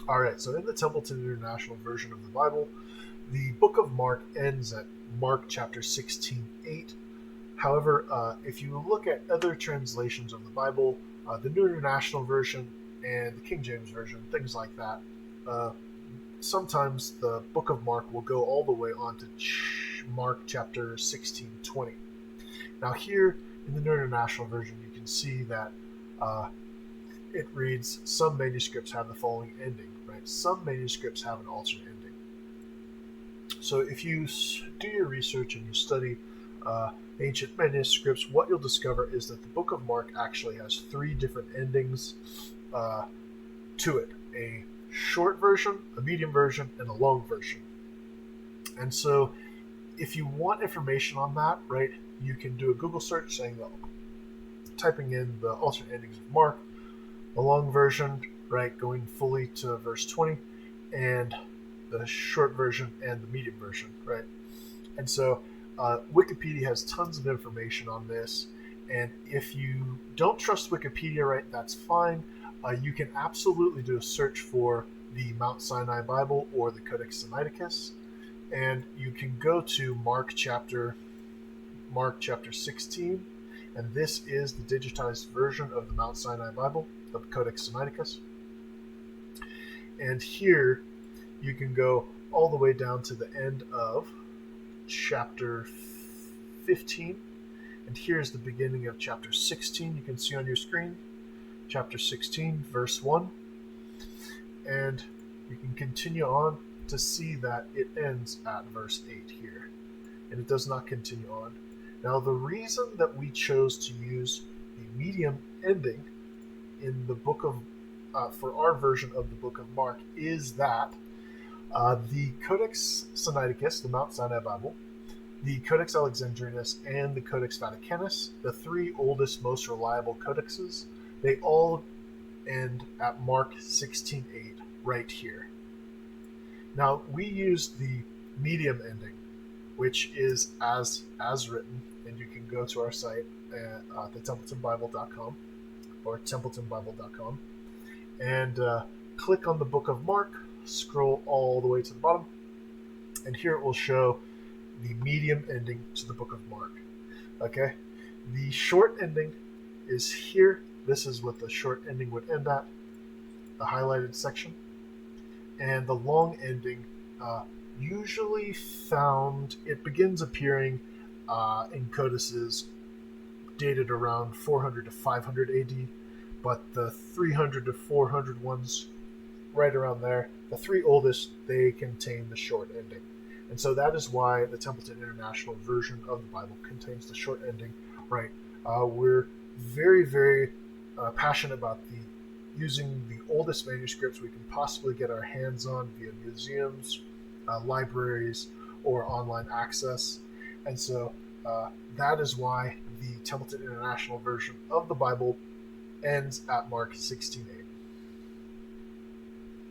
All right, so in the Templeton International Version of the Bible, the book of Mark ends at Mark chapter 16:8. However, if you look at other translations of the Bible, the New International Version and the King James Version, things like that, uh, sometimes the book of Mark will go all the way on to Mark chapter 16:20. Now, here in the New International Version, you can see that uh, it reads, some manuscripts have the following ending, right? Some manuscripts have an alternate ending. So if you do your research and you study ancient manuscripts, what you'll discover is that the Book of Mark actually has three different endings uh, to it: a short version, a medium version, and a long version. And so, if you want information on that, right, you can do a Google search saying that, typing in the alternate endings of Mark, the long version, right, going fully to verse 20, and the short version and the medium version, right? And so Wikipedia has tons of information on this. And if you don't trust Wikipedia, right, that's fine. You can absolutely do a search for the Mt.Sinai Bible or the Codex Sinaiticus, and you can go to Mark chapter 16, and this is the digitized version of the Mt.Sinai Bible, of the Codex Sinaiticus. And here you can go all the way down to the end of chapter 15, and here's the beginning of chapter 16. You can see on your screen, chapter 16, verse 1, and you can continue on to see that it ends at verse 8 here, and it does not continue on. Now, the reason that we chose to use the medium ending in the book of for our version of the book of Mark is that the Codex Sinaiticus, the Mt.Sinai Bible, the Codex Alexandrinus, and the Codex Vaticanus, the three oldest, most reliable codexes, they all end at Mark 16:8 right here. Now, we used the medium ending, which is as written, and you can go to our site at the TempletonBible.com or TempletonBible.com and click on the book of Mark, scroll all the way to the bottom, and here it will show the medium ending to the book of Mark. Okay, the short ending is here. This is what the short ending would end at, the highlighted section, and the long ending usually found, it begins appearing in codices dated around 400 to 500 AD, but the 300 to 400 ones, right around there, the three oldest, they contain the short ending. And so that is why the Templeton International Version of the Bible contains the short ending, right? We're very, very passionate about using the oldest manuscripts we can possibly get our hands on via museums, libraries, or online access. And so that is why the Templeton International Version of the Bible ends at Mark 16:8.